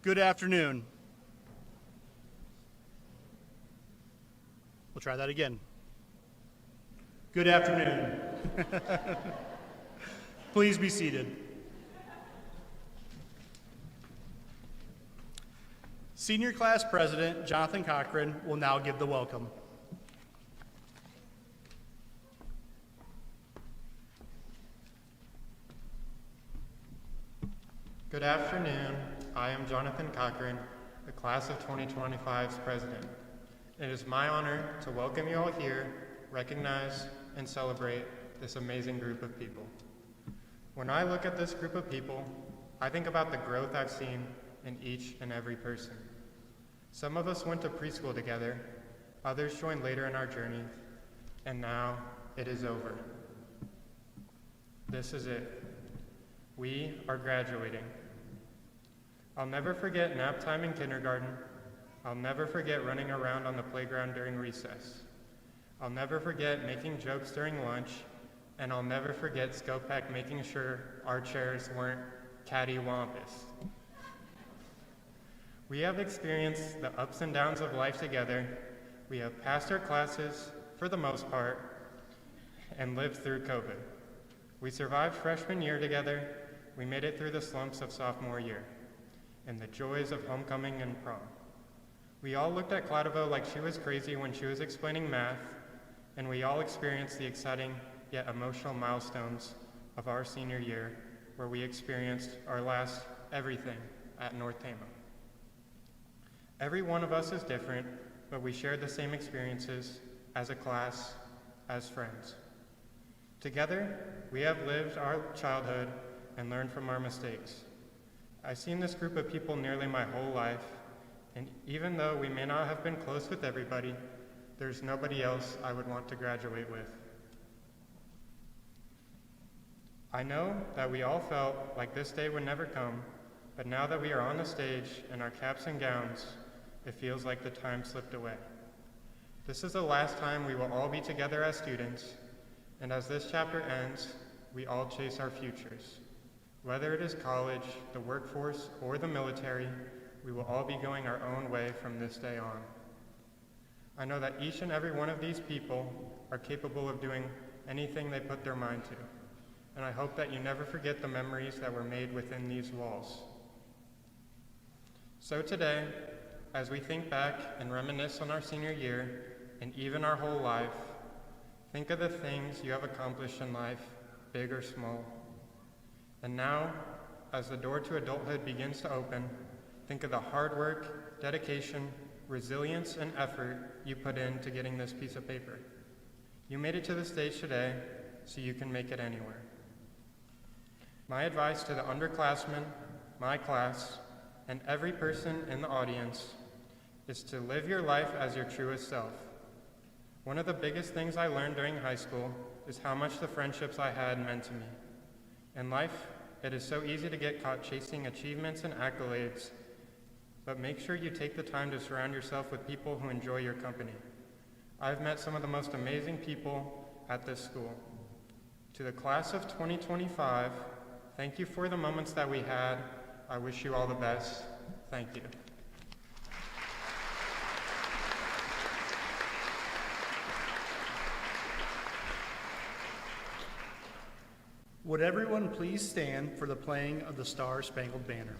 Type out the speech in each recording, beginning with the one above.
Good afternoon. We'll try that again. Good afternoon. Please be seated. Senior Class President Jonathan Cochran will now give the welcome. Good afternoon. I am Jonathan Cochran, the Class of 2025's President. It is my honor to welcome you all here, recognize, and celebrate this amazing group of people. When I look at this group of people, I think about the growth I've seen in each and every person. Some of us went to preschool together, others joined later in our journey, and now it is over. This is it. We are graduating. I'll never forget nap time in kindergarten. I'll never forget running around on the playground during recess. I'll never forget making jokes during lunch, and I'll never forget Skopak making sure our chairs weren't cattywampus. We have experienced the ups and downs of life together. We have passed our classes, for the most part, and lived through COVID. We survived freshman year together. We made it through the slumps of sophomore year and the joys of homecoming and prom. We all looked at Cladeville like she was crazy when she was explaining math, and we all experienced the exciting yet emotional milestones of our senior year, where we experienced our last everything at North Tama. Every one of us is different, but we shared the same experiences as a class, as friends. Together, we have lived our childhood and learned from our mistakes. I've seen this group of people nearly my whole life, and even though we may not have been close with everybody, there's nobody else I would want to graduate with. I know that we all felt like this day would never come, but now that we are on the stage in our caps and gowns, it feels like the time slipped away. This is the last time we will all be together as students, and as this chapter ends, we all chase our futures. Whether it is college, the workforce, or the military, we will all be going our own way from this day on. I know that each and every one of these people are capable of doing anything they put their mind to, and I hope that you never forget the memories that were made within these walls. So today, as we think back and reminisce on our senior year, and even our whole life, think of the things you have accomplished in life, big or small. And now, as the door to adulthood begins to open, think of the hard work, dedication, resilience, and effort you put into getting this piece of paper. You made it to the stage today, so you can make it anywhere. My advice to the underclassmen, my class, and every person in the audience is to live your life as your truest self. One of the biggest things I learned during high school is how much the friendships I had meant to me. In life, it is so easy to get caught chasing achievements and accolades, but make sure you take the time to surround yourself with people who enjoy your company. I've met some of the most amazing people at this school. To the class of 2025, thank you for the moments that we had. I wish you all the best. Thank you. Would everyone please stand for the playing of the Star-Spangled Banner?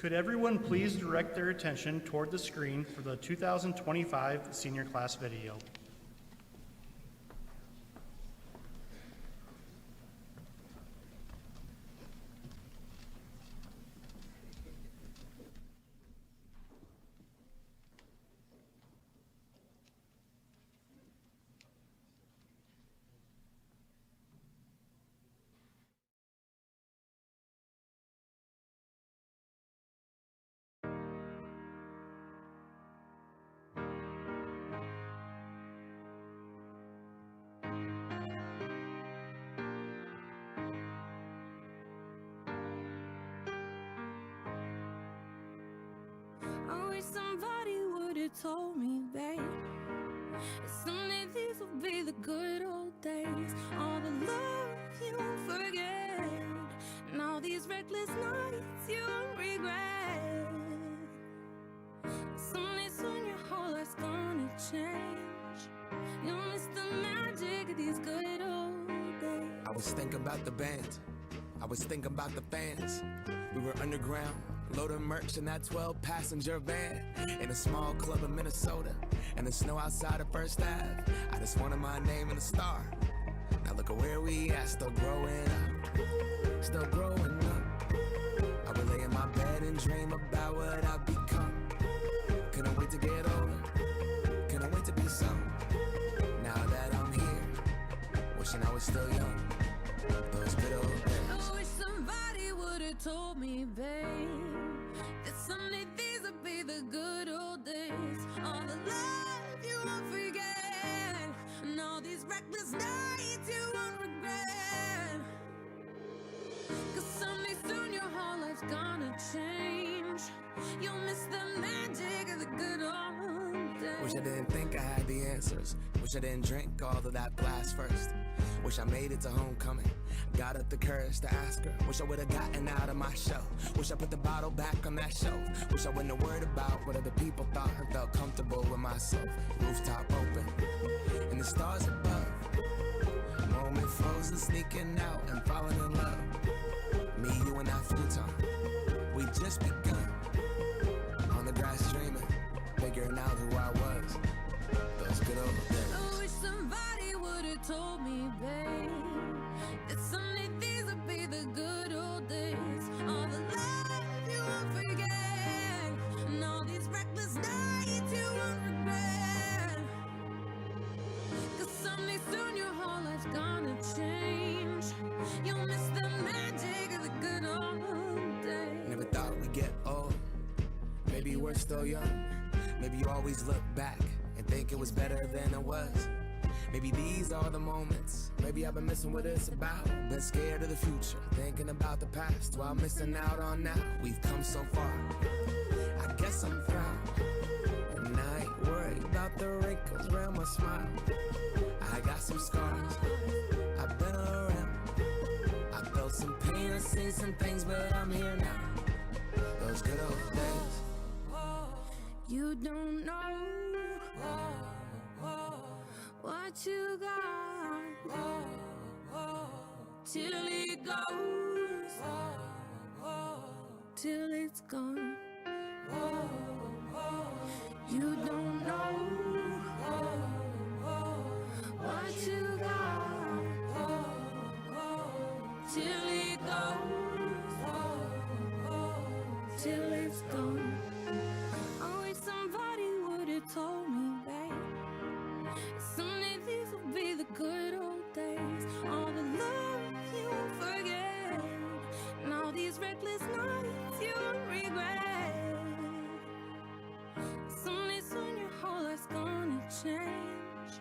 Could everyone please direct their attention toward the screen for the 2025 senior class video? I wish somebody would have told me, babe, that someday these will be the good old days. All the love you won't forget, and all these reckless nights you won't regret. Someday soon your whole life's gonna change. You'll miss the magic of these good old days. I was thinking about the band, I was thinking about the fans. We were underground, loaded merch in that 12-passenger van, in a small club in Minnesota, and the snow outside of First Ave. I just wanted my name and a star. Now look at where we at, still growing up, still growing up. I would lay in my bed and dream about what I've become. Couldn't wait to get older, couldn't wait to be some. Now that I'm here, wishing I was still young. Those good old days. I wish somebody would have told me, babe, that someday these would be the good old days. All the love you won't forget, and all these reckless nights you won't regret. Cause someday soon your whole life's gonna change. You'll miss the magic of the good old days. Wish I didn't think I had the answers. Wish I didn't drink all of that blast first. Wish I made it to homecoming, got up the courage to ask her. Wish I would've gotten out of my shell. Wish I put the bottle back on that shelf. Wish I wouldn't have worried about what other people thought and felt comfortable with myself. Rooftop open, and the stars above. Moment frozen, sneaking out and falling in love. Me, you, and that futon, we just begun. On the grass dreaming, figuring out who I was. Those good old days. I wish somebody would have told me, babe, that someday these would be the good old days. All the love you won't forget, and all these reckless nights you won't regret. Cause someday soon your whole life's gonna change. You'll miss the magic of the good old days. Never thought we'd get old. Maybe we're still young. Maybe you always look back and think it was better than it was. Maybe these are the moments. Maybe I've been missing what it's about. Been scared of the future, thinking about the past while missing out on now. We've come so far, I guess I'm proud. And I ain't worried about the wrinkles around my smile. I got some scars, I've been around. I felt some pain, I've seen some things, but I'm here now. Those good old days. You don't know what you got till it goes, till it's gone. You don't know what you got till it goes, till it's gone. I wish somebody would have told me, babe, someday these will be the good old days. All the love you won't forget, and all these reckless nights you won't regret. Someday soon your whole life's gonna change.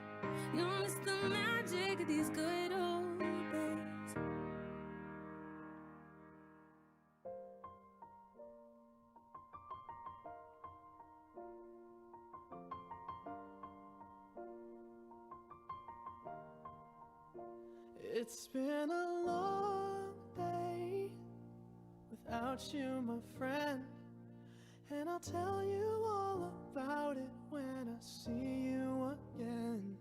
You'll miss the magic of these good old days. It's been a long day without you, my friend, and I'll tell you all about it when I see you again.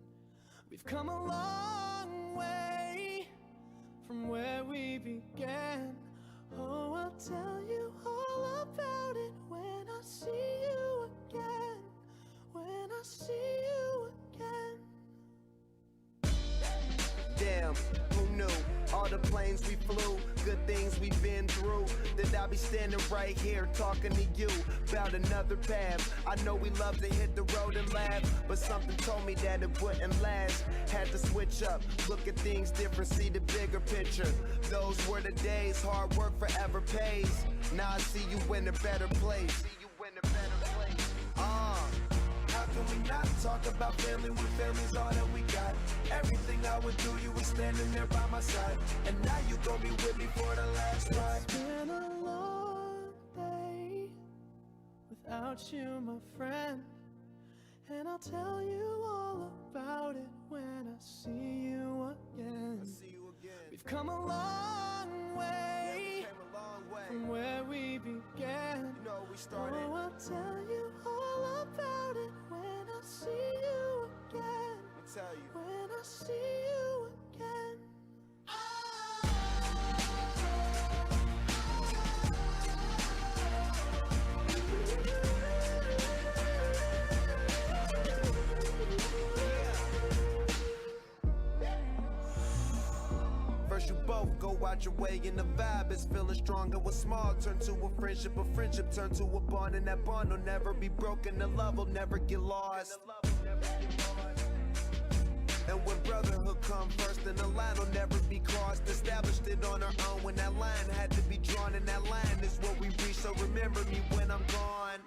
We've come a long way from where we began. Oh, I'll tell you all all about it when I see you again. When I see you again. Damn, who knew? All the planes we flew, good things we've been through. That I'll be standing right here talking to you about another path. I know we love to hit the road and laugh, but something told me that it wouldn't last. Had to switch up, look at things different, see the bigger picture. Those were the days, hard work forever pays. Now I see you in a better place. How can we not talk about family when family's all that we got? Everything I would do, you were standing there by my side. And now you gon' be with me for the last ride. It's been a long day without you, my friend. And I'll tell you all about it when I see you again. We've come a long way from where we began. Oh, I'll tell you all about it when I see you again. When I see you again. First you both go out your way and the vibe is feeling stronger. What's small turn to a friendship turn to a bond, and that bond will never be broken. The love will never get lost. And when brotherhood come first, then the line will never be crossed. Established it on our own when that line had to be drawn, and that line is what we reach. So remember me when I'm gone.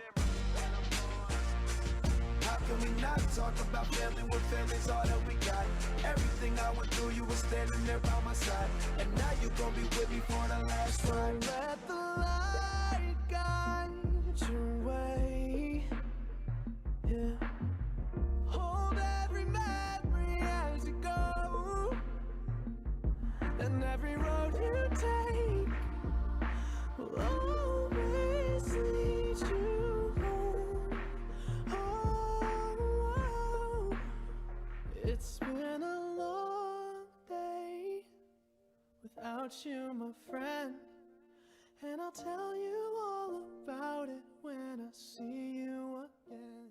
How can we not talk about family when family's all that we got? Everything I went through, you were standing there by my side. And now you gon' be with me for the last ride. Let the light guide your way. Yeah. Hold every memory as you go, and every road you take will always lead you home. Oh, it's been a long day without you, my friend. And I'll tell you all about it when I see you again.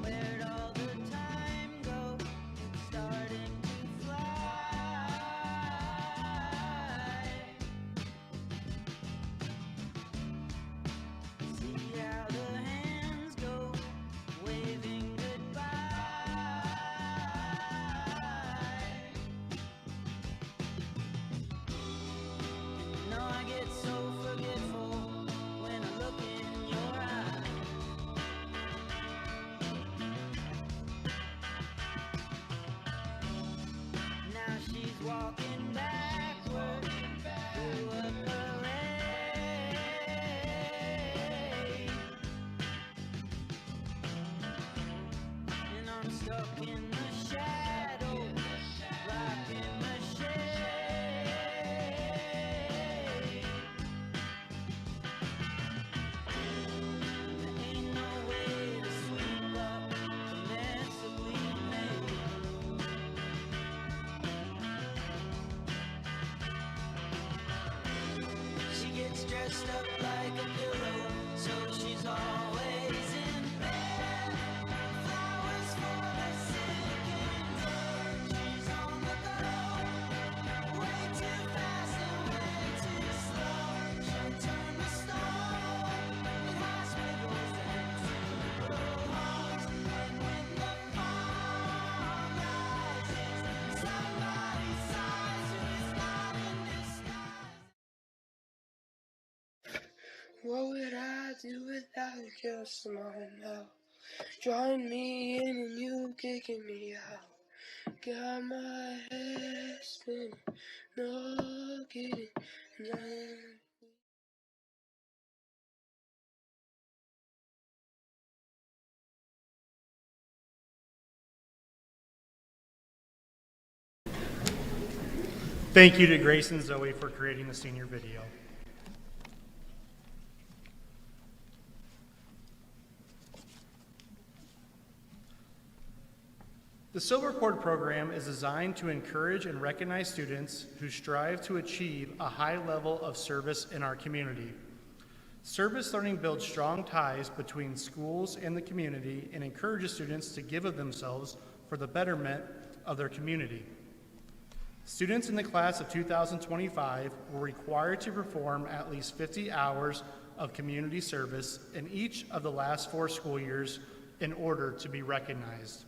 Where'd all the time go? It's starting to fly. See how the hands go, waving goodbye. You know I get so forgetful when I look in your eyes. Now she's walking backward through a parade, and I'm stuck in the shadow, rocking the shade. There ain't no way to sweep up the mess that we made. She gets dressed up like a pillow, so she's always in bed. Flowers for the sick and dead. She's on the go, way too fast and way too slow. She'll turn the stone with hospitals and funeral homes. And when the fall rises, somebody sighs who is not in disguise. What would I do without your small mouth? Drawing me in and you kicking me out. Got my head spinning, no kidding. And Thank you to Grace and Zoe for creating the senior video. The Silver Cord program is designed to encourage and recognize students who strive to achieve a high level of service in our community. Service learning builds strong ties between schools and the community and encourages students to give of themselves for the betterment of their community. Students in the class of 2025 were required to perform at least 50 hours of community service in each of the last 4 school years in order to be recognized.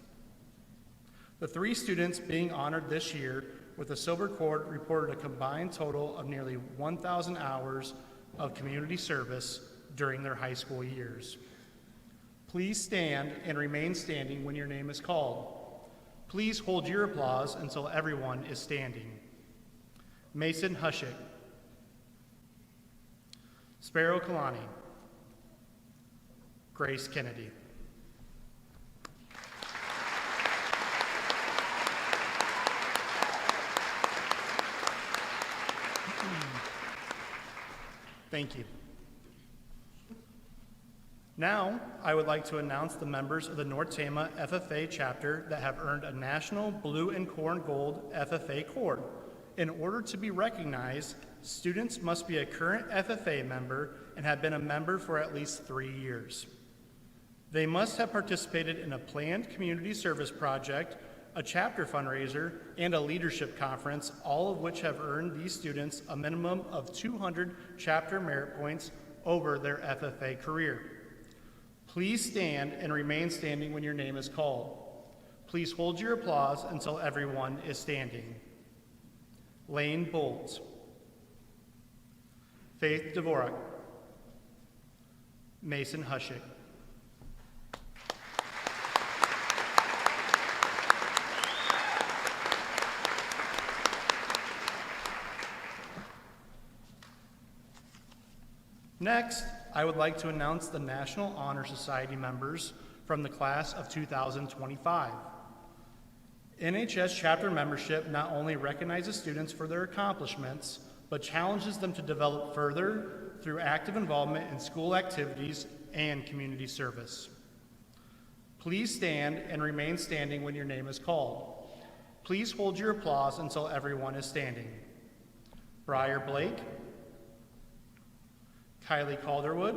The 3 students being honored this year with the Silver Cord reported a combined total of nearly 1,000 hours of community service during their high school years. Please stand and remain standing when your name is called. Please hold your applause until everyone is standing. Mason Hushik, Sparrow Kalani, Grace Kennedy. Thank you. Now, I would like to announce the members of the North Tama FFA chapter that have earned a National Blue and Corn Gold FFA cord. In order to be recognized, students must be a current FFA member and have been a member for at least 3 years. They must have participated in a planned community service project, a chapter fundraiser, and a leadership conference, all of which have earned these students a minimum of 200 chapter merit points over their FFA career. Please stand and remain standing when your name is called. Please hold your applause until everyone is standing. Lane Bolt, Faith Dvorak, Mason Hushik. Next, I would like to announce the National Honor Society members from the class of 2025. NHS chapter membership not only recognizes students for their accomplishments, but challenges them to develop further through active involvement in school activities and community service. Please stand and remain standing when your name is called. Please hold your applause until everyone is standing. Briar Blake, Kylie Calderwood,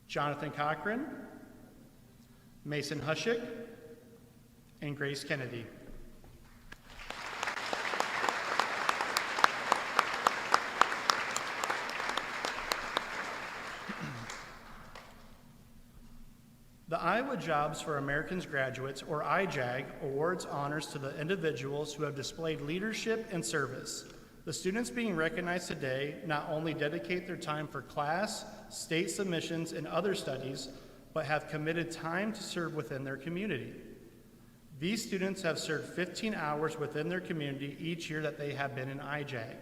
Jonathan Cochran, Mason Hushik, and Grace Kennedy. The Iowa Jobs for Americans Graduates, or IJAG, awards honors to the individuals who have displayed leadership and service. The students being recognized today not only dedicate their time for class, state submissions, and other studies, but have committed time to serve within their community. These students have served 15 hours within their community each year that they have been in IJAG.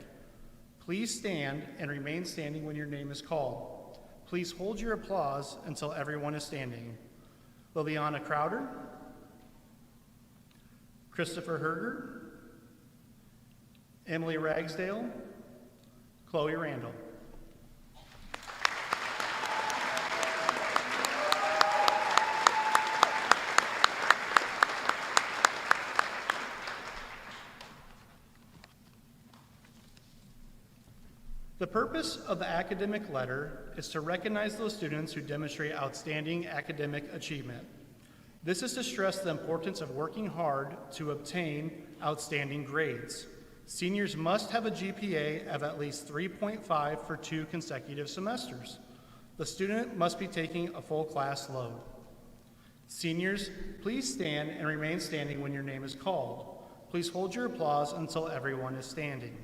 Please stand and remain standing when your name is called. Please hold your applause until everyone is standing. Liliana Crowder, Christopher Herger, Emily Ragsdale, Chloe Randall. The purpose of the academic letter is to recognize those students who demonstrate outstanding academic achievement. This is to stress the importance of working hard to obtain outstanding grades. Seniors must have a GPA of at least 3.5 for 2 consecutive semesters. The student must be taking a full class load. Seniors, please stand and remain standing when your name is called. Please hold your applause until everyone is standing.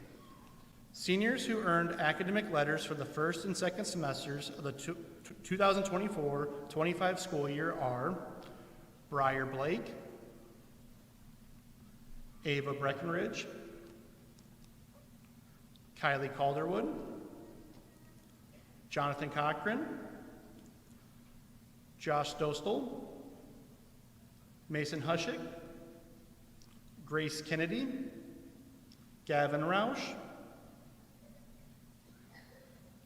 Seniors who earned academic letters for the first and second semesters of the 2024-25 school year are Briar Blake, Ava Breckenridge, Kylie Calderwood, Jonathan Cochran, Josh Dostal, Mason Hushik, Grace Kennedy, Gavin Roush,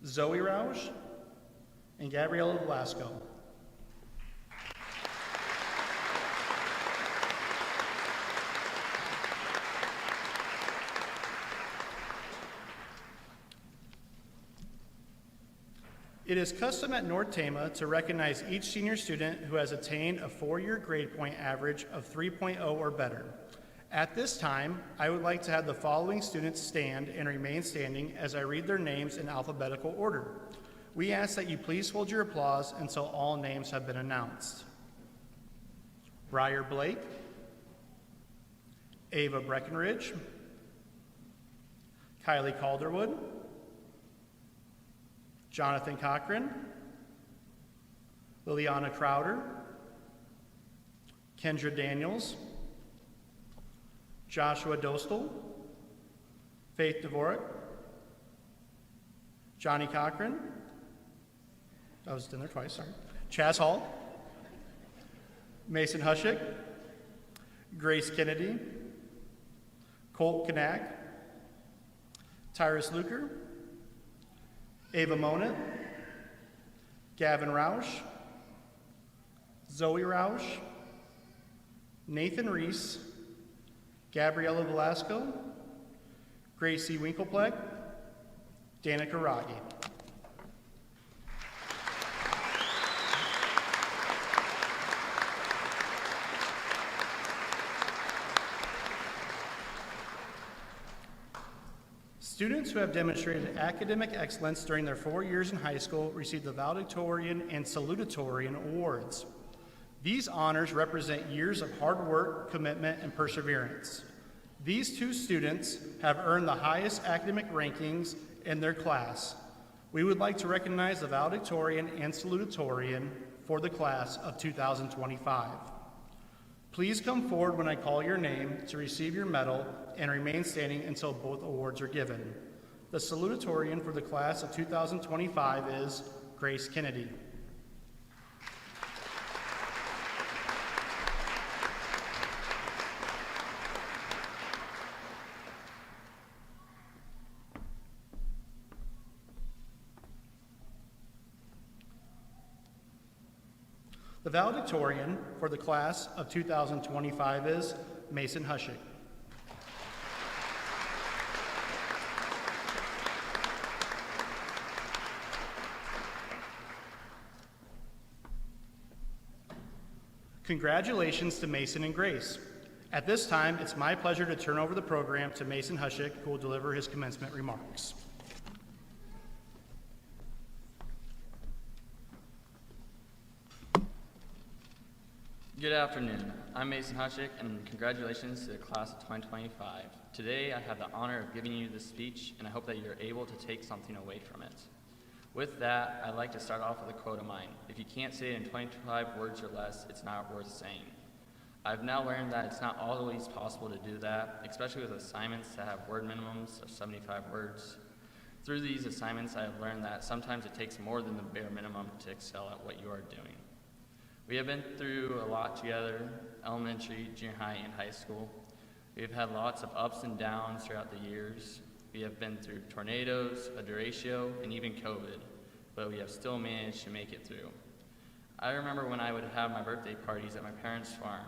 Zoe Roush, and Gabriella Velasco. It is custom at North Tama to recognize each senior student who has attained a 4-year grade point average of 3.0 or better. At this time, I would like to have the following students stand and remain standing as I read their names in alphabetical order. We ask that you please hold your applause until all names have been announced. Briar Blake, Ava Breckenridge, Kylie Calderwood, Jonathan Cochran, Liliana Crowder, Kendra Daniels, Joshua Dostal, Faith Dvorak, Johnny Cochran, I was in there twice, sorry, Chaz Hall, Mason Hushick, Grace Kennedy, Colt Kanak, Tyrus Luker, Ava Monat, Gavin Roush, Zoe Roush, Nathan Reese, Gabriela Velasco, Gracie Winkelpleck, Danica Raggi. Students who have demonstrated academic excellence during their 4 years in high school receive the valedictorian and salutatorian awards. These honors represent years of hard work, commitment, and perseverance. These 2 students have earned the highest academic rankings in their class. We would like to recognize the valedictorian and salutatorian for the class of 2025. Please come forward when I call your name to receive your medal and remain standing until both awards are given. The salutatorian for the class of 2025 is Grace Kennedy. The valedictorian for the class of 2025 is Mason Hushick. Congratulations to Mason and Grace. At this time, it's my pleasure to turn over the program to Mason Hushick, who will deliver his commencement remarks. Good afternoon. I'm Mason Hushick, and congratulations to the class of 2025. Today, I have the honor of giving you this speech, and I hope that you're able to take something away from it. With that, I'd like to start off with a quote of mine. If you can't say it in 25 words or less, it's not worth saying. I've now learned that it's not always possible to do that, especially with assignments that have word minimums of 75 words. Through these assignments, I have learned that sometimes it takes more than the bare minimum to excel at what you are doing. We have been through a lot together, elementary, junior high, and high school. We have had lots of ups and downs throughout the years. We have been through tornadoes, a derecho, and even COVID, but we have still managed to make it through. I remember when I would have my birthday parties at my parents' farm.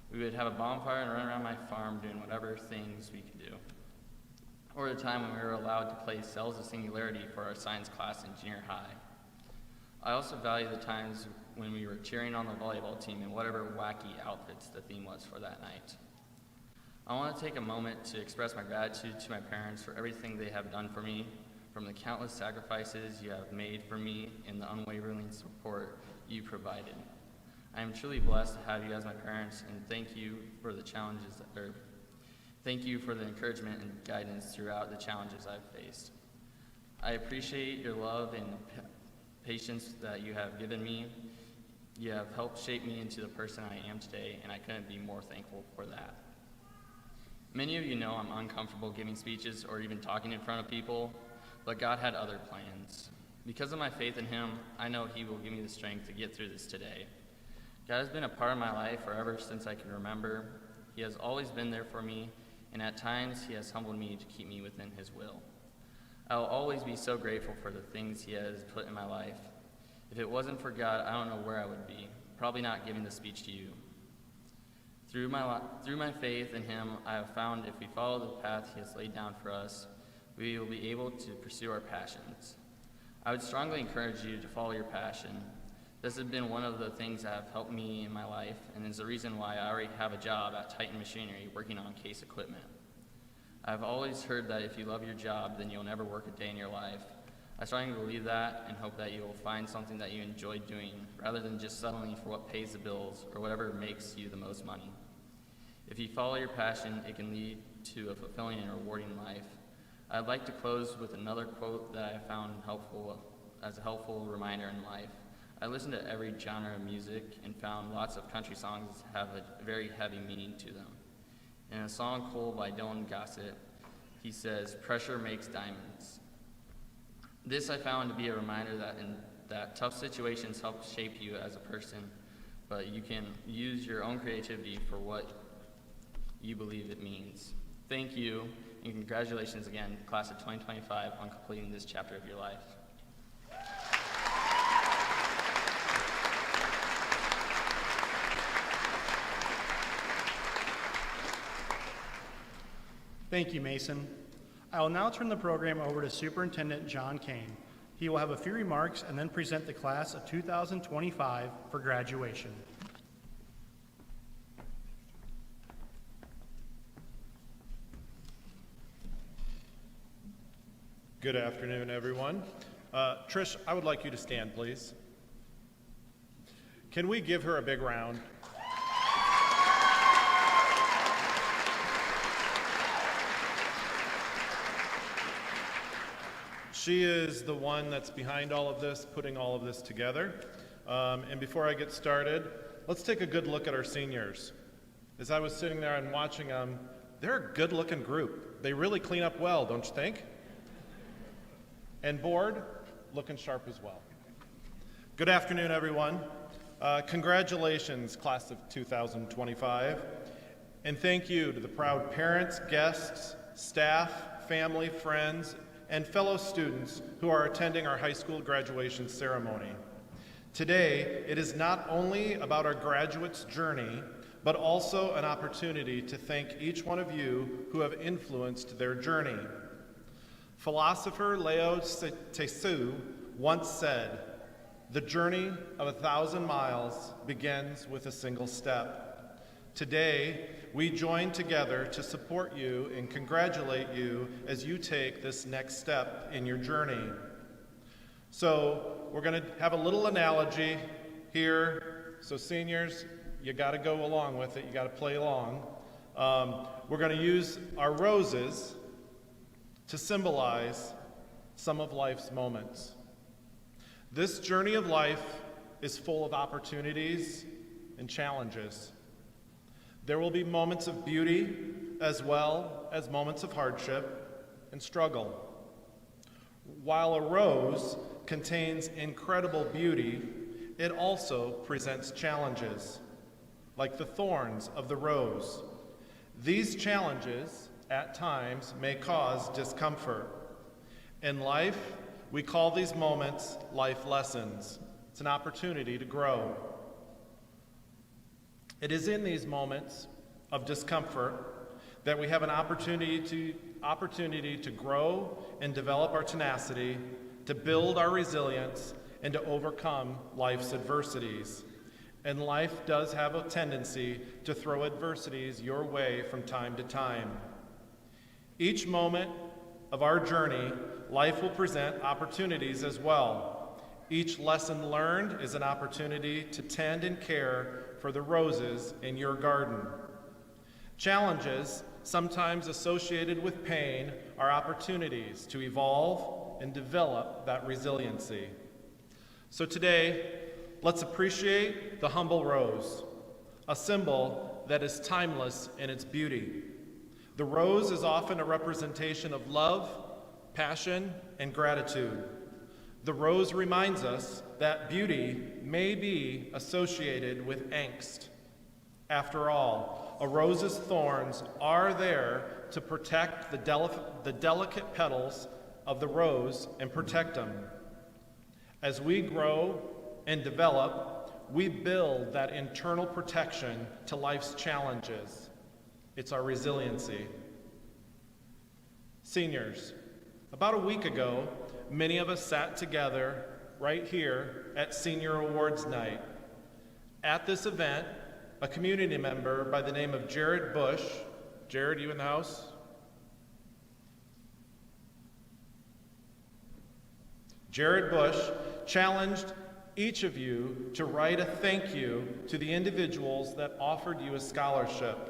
We would have a bonfire and run around my farm doing whatever things we could do. Or the time when we were allowed to play Cells of Singularity for our science class in junior high. I also value the times when we were cheering on the volleyball team in whatever wacky outfits the theme was for that night. I want to take a moment to express my gratitude to my parents for everything they have done for me, from the countless sacrifices you have made for me and the unwavering support you provided. I am truly blessed to have you as my parents, and thank you for the thank you for the encouragement and guidance throughout the challenges I've faced. I appreciate your love and patience that you have given me. You have helped shape me into the person I am today, and I couldn't be more thankful for that. Many of you know I'm uncomfortable giving speeches or even talking in front of people, but God had other plans. Because of my faith in Him, I know He will give me the strength to get through this today. God has been a part of my life forever since I can remember. He has always been there for me, and at times He has humbled me to keep me within His will. I will always be so grateful for the things He has put in my life. If it wasn't for God, I don't know where I would be, probably not giving this speech to you. Through my faith in Him, I have found if we follow the path He has laid down for us, we will be able to pursue our passions. I would strongly encourage you to follow your passion. This has been one of the things that have helped me in my life and is the reason why I already have a job at Titan Machinery working on case equipment. I've always heard that if you love your job, then you'll never work a day in your life. I strongly believe that and hope that you will find something that you enjoy doing rather than just settling for what pays the bills or whatever makes you the most money. If you follow your passion, it can lead to a fulfilling and rewarding life. I'd like to close with another quote that I found helpful as a helpful reminder in life. I listened to every genre of music and found lots of country songs have a very heavy meaning to them. In a song Cool by Dylan Gossett, he says, "Pressure makes diamonds." This I found to be a reminder that tough situations help shape you as a person, but you can use your own creativity for what you believe it means. Thank you, and congratulations again, class of 2025, on completing this chapter of your life. Thank you, Mason. I will now turn the program over to Superintendent John Kane. He will have a few remarks and then present the class of 2025 for graduation. Good afternoon, everyone. Trish, I would like you to stand, please. Can we give her a big round? She is the one that's behind all of this, putting all of this together. And before I get started, let's take a good look at our seniors. As I was sitting there and watching them, they're a good-looking group. They really clean up well, don't you think? And board, looking sharp as well. Good afternoon, everyone. Congratulations, class of 2025. And thank you to the proud parents, guests, staff, family, friends, and fellow students who are attending our high school graduation ceremony. Today, it is not only about our graduates' journey, but also an opportunity to thank each one of you who have influenced their journey. Philosopher Lao Tzu once said, "The journey of 1,000 miles begins with a single step." Today, we join together to support you and congratulate you as you take this next step in your journey. So we're going to have a little analogy here. So seniors, you got to go along with it. You got to play along. We're going to use our roses to symbolize some of life's moments. This journey of life is full of opportunities and challenges. There will be moments of beauty as well as moments of hardship and struggle. While a rose contains incredible beauty, it also presents challenges, like the thorns of the rose. These challenges, at times, may cause discomfort. In life, we call these moments life lessons. It's an opportunity to grow. It is in these moments of discomfort that we have an opportunity to grow and develop our tenacity, to build our resilience, and to overcome life's adversities. And life does have a tendency to throw adversities your way from time to time. Each moment of our journey, life will present opportunities as well. Each lesson learned is an opportunity to tend and care for the roses in your garden. Challenges, sometimes associated with pain, are opportunities to evolve and develop that resiliency. So today, let's appreciate the humble rose, a symbol that is timeless in its beauty. The rose is often a representation of love, passion, and gratitude. The rose reminds us that beauty may be associated with angst. After all, a rose's thorns are there to protect the delicate petals of the rose and protect them. As we grow and develop, we build that internal protection to life's challenges. It's our resiliency. Seniors, about a week ago, many of us sat together right here at Senior Awards Night. At this event, a community member by the name of Jared Bush, Jared, you in the house? Jared Bush challenged each of you to write a thank you to the individuals that offered you a scholarship.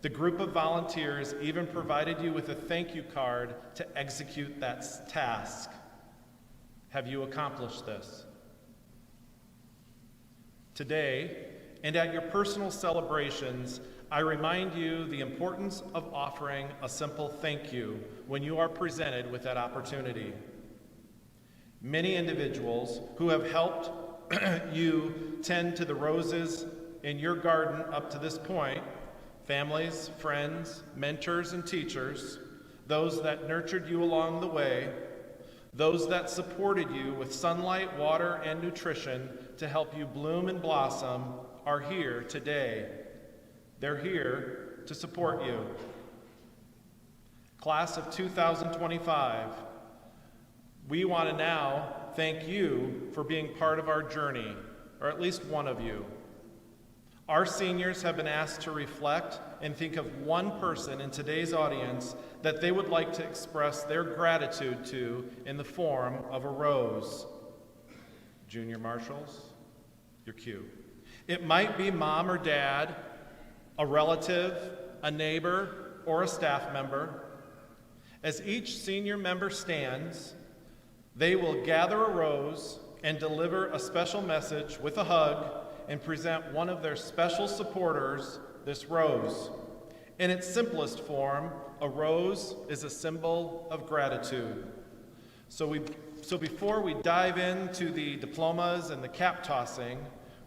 The group of volunteers even provided you with a thank you card to execute that task. Have you accomplished this? Today, and at your personal celebrations, I remind you the importance of offering a simple thank you when you are presented with that opportunity. Many individuals who have helped you tend to the roses in your garden up to this point, families, friends, mentors, and teachers, those that nurtured you along the way, those that supported you with sunlight, water, and nutrition to help you bloom and blossom, are here today. They're here to support you. Class of 2025, we want to now thank you for being part of our journey, or at least one of you. Our seniors have been asked to reflect and think of one person in today's audience that they would like to express their gratitude to in the form of a rose. Junior marshals, your cue. It might be mom or dad, a relative, a neighbor, or a staff member. As each senior member stands, they will gather a rose and deliver a special message with a hug and present one of their special supporters this rose. In its simplest form, a rose is a symbol of gratitude. So before we dive into the diplomas and the cap tossing,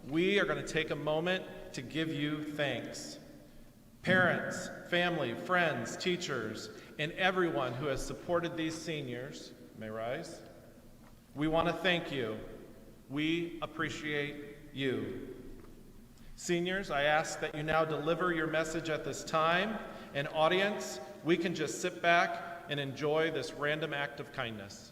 we are going to take a moment to give you thanks. Parents, family, friends, teachers, and everyone who has supported these seniors, may rise. We want to thank you. We appreciate you. Seniors, I ask that you now deliver your message at this time. And audience, we can just sit back and enjoy this random act of kindness.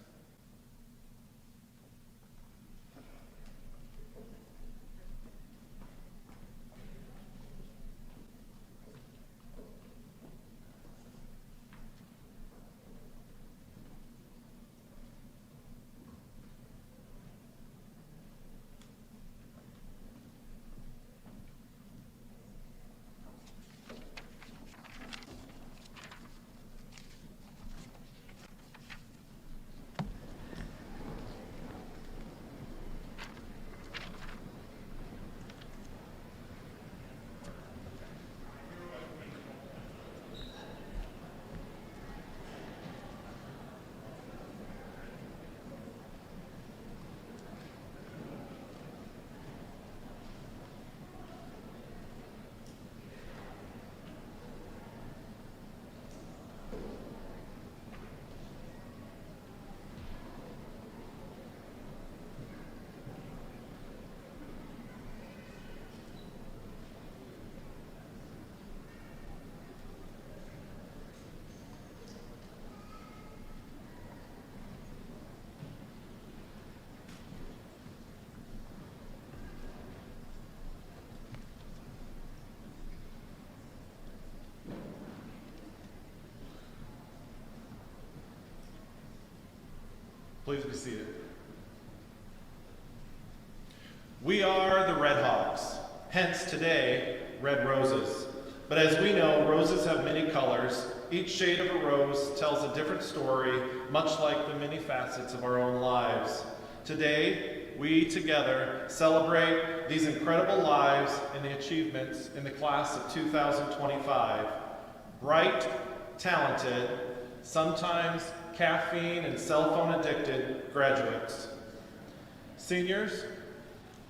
Please be seated. We are the Red Hawks, hence today, red roses. But as we know, roses have many colors. Each shade of a rose tells a different story, much like the many facets of our own lives. Today, we together celebrate these incredible lives and the achievements in the class of 2025. Bright, talented, sometimes caffeine and cell phone addicted graduates. Seniors,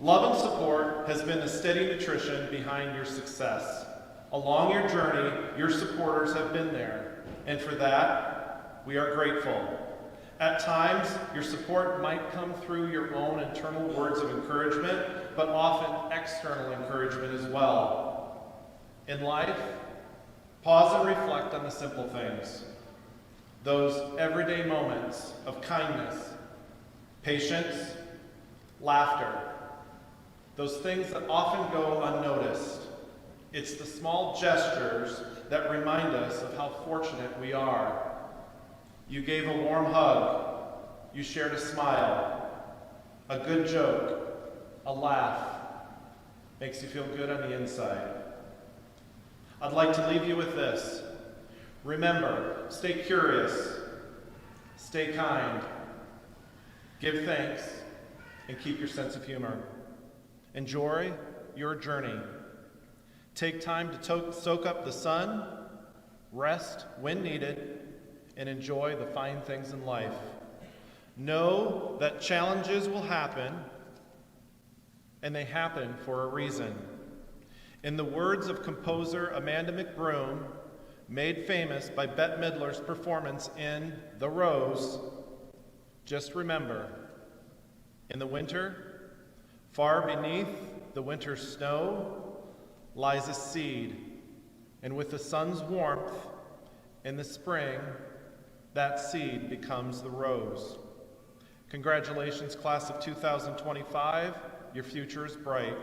love and support has been the steady nutrition behind your success. Along your journey, your supporters have been there, and for that, we are grateful. At times, your support might come through your own internal words of encouragement, but often external encouragement as well. In life, pause and reflect on the simple things. Those everyday moments of kindness, patience, laughter, those things that often go unnoticed. It's the small gestures that remind us of how fortunate we are. You gave a warm hug, you shared a smile, a good joke, a laugh, makes you feel good on the inside. I'd like to leave you with this. Remember, stay curious, stay kind, give thanks, and keep your sense of humor. Enjoy your journey. Take time to soak up the sun, rest when needed, and enjoy the fine things in life. Know that challenges will happen, and they happen for a reason. In the words of composer Amanda McBroom, made famous by Bette Midler's performance in The Rose, just remember, in the winter, far beneath the winter snow, lies a seed, and with the sun's warmth in the spring, that seed becomes the rose. Congratulations, class of 2025. Your future is bright.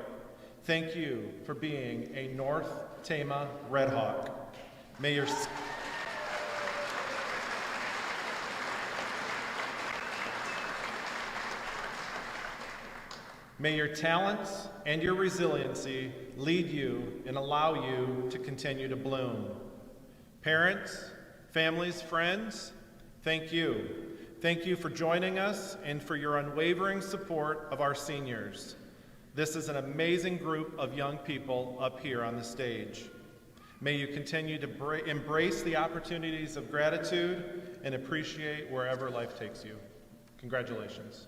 Thank you for being a North Tama Red Hawk. May your talents and your resiliency lead you and allow you to continue to bloom. Parents, families, friends, thank you. Thank you for joining us and for your unwavering support of our seniors. This is an amazing group of young people up here on the stage. May you continue to embrace the opportunities of gratitude and appreciate wherever life takes you. Congratulations.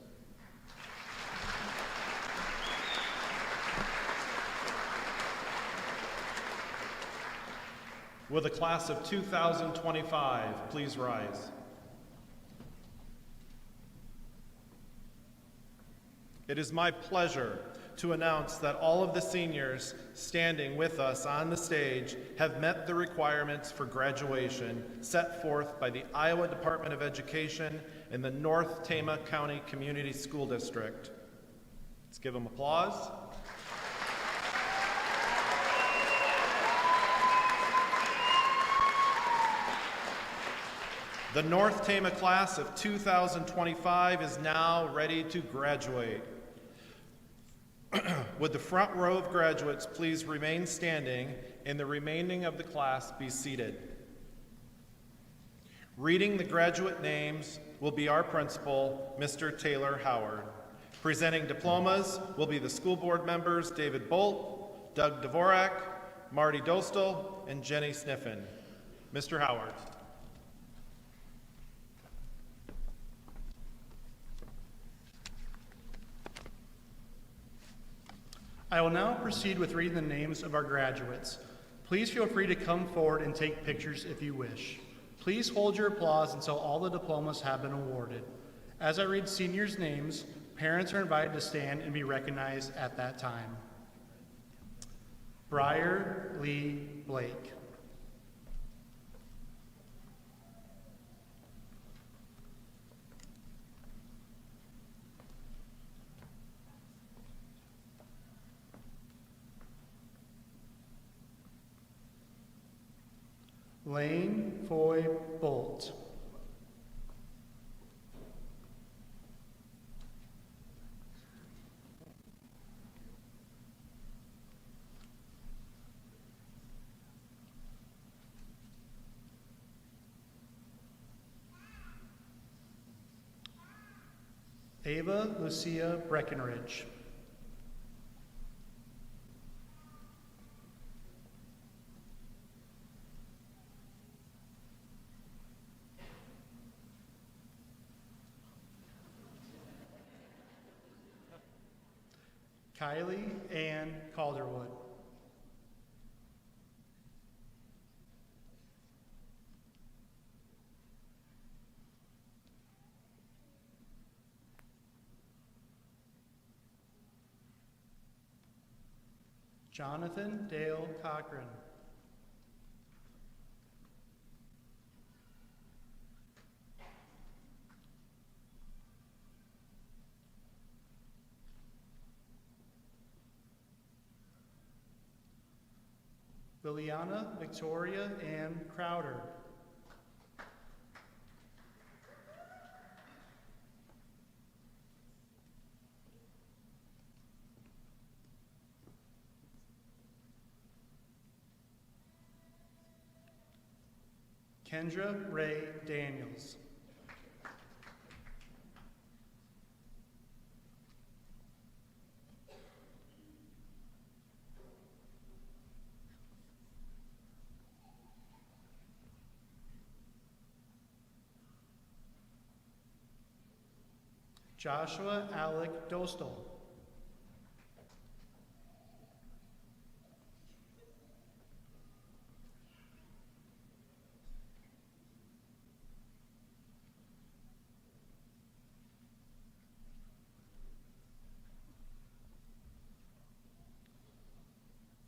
Will the class of 2025 please rise? It is my pleasure to announce that all of the seniors standing with us on the stage have met the requirements for graduation set forth by the Iowa Department of Education and the North Tama County Community School District. Let's give them applause. The North Tama class of 2025 is now ready to graduate. Would the front row of graduates please remain standing and the remaining of the class be seated? Reading the graduate names will be our principal, Mr. Taylor Howard. Presenting diplomas will be the school board members David Bolt, Doug Dvorak, Marty Dostal, and Jenny Sniffen. Mr. Howard. I will now proceed with reading the names of our graduates. Please feel free to come forward and take pictures if you wish. Please hold your applause until all the diplomas have been awarded. As I read seniors' names, parents are invited to stand and be recognized at that time. Briar Lee Blake. Lane Foy Bolt. Ava Lucia Breckenridge. Kylie Ann Calderwood. Jonathan Dale Cochran. Liliana Victoria Ann Crowder. Kendra Ray Daniels. Joshua Alec Dostal.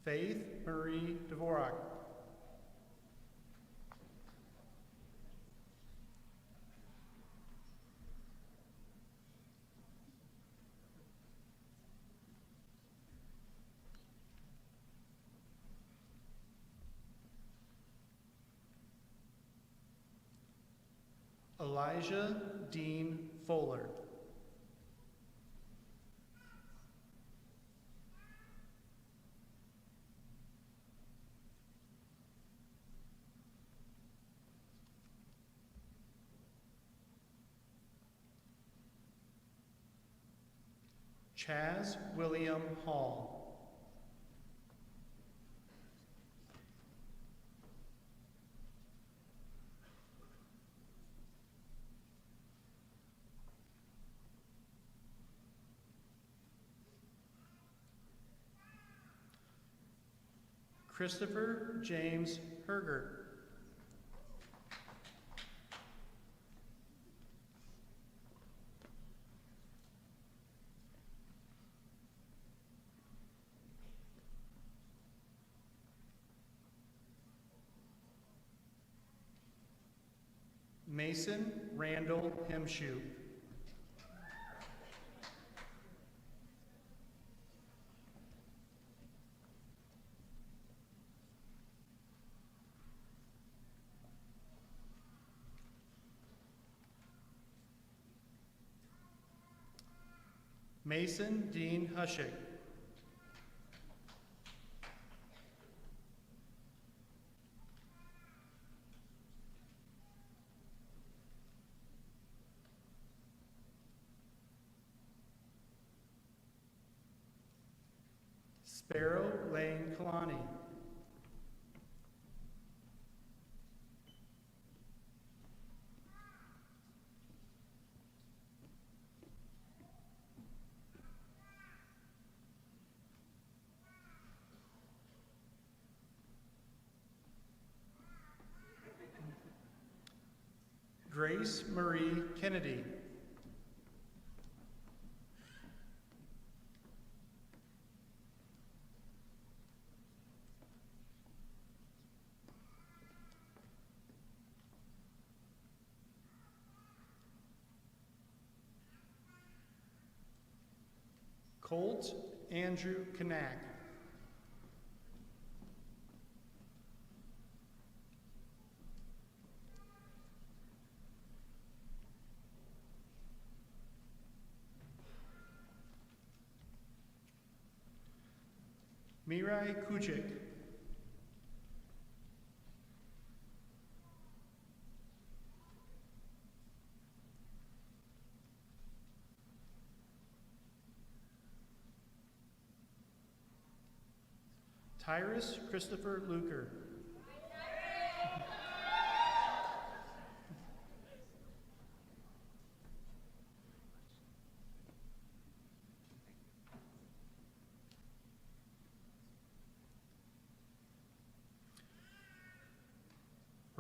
Faith Marie Dvorak. Elijah Dean Fuller. Chaz William Hall. Christopher James Hergert. Mason Randall Hemshoe. Mason Dean Hushik. Sparrow Lane Kalani. Grace Marie Kennedy. Colt Andrew Kanak. Mirai Kuchik. Tyrus Christopher Luker.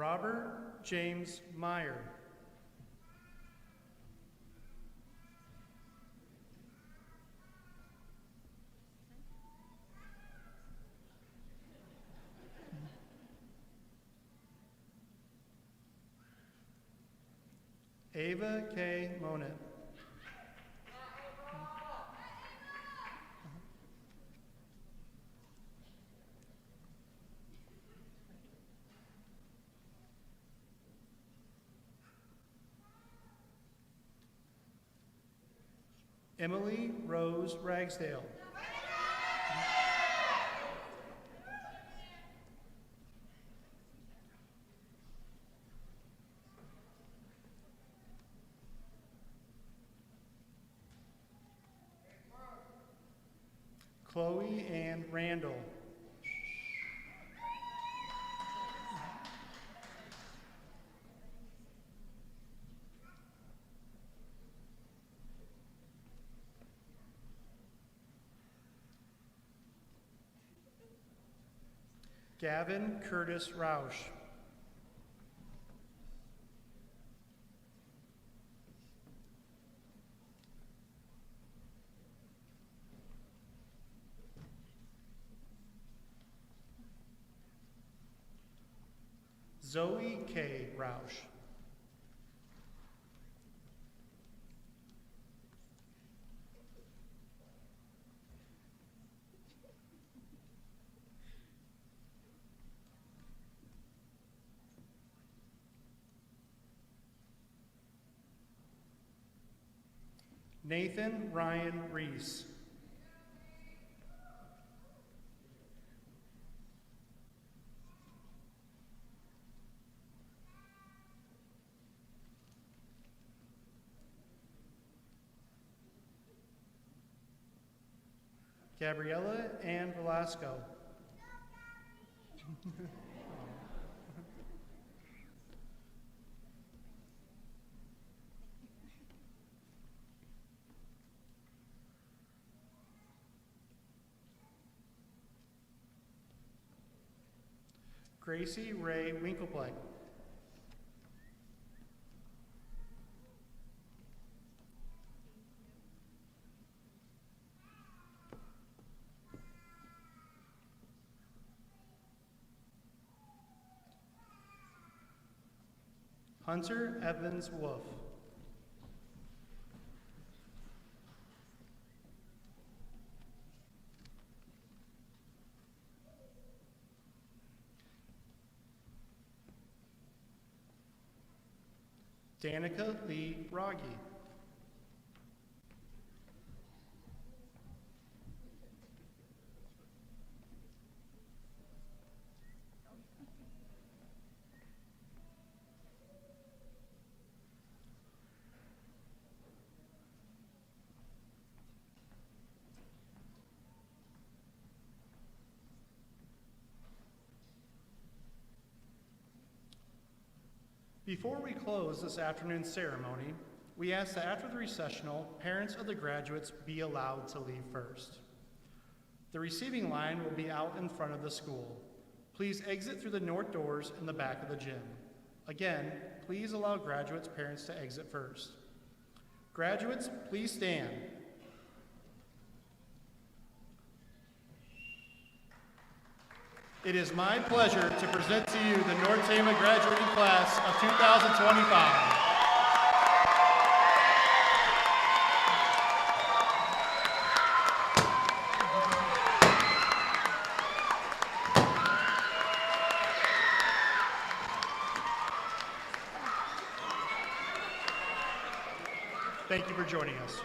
Robert James Meyer. Ava K. Monet. Emily Rose Ragsdale. Chloe Ann Randall. Gavin Curtis Roush. Zoe K. Roush. Nathan Ryan Reese. Gabriella Ann Velasco. Gracie Ray Winklepleg. Hunter Evans Wolf. Danica Lee Rogge. Before we close this afternoon's ceremony, we ask that after the recessional, parents of the graduates be allowed to leave first. The receiving line will be out in front of the school. Please exit through the north doors in the back of the gym. Again, please allow graduates' parents to exit first. Graduates, please stand. It is my pleasure to present to you the North Tama graduating class of 2025. Thank you for joining us.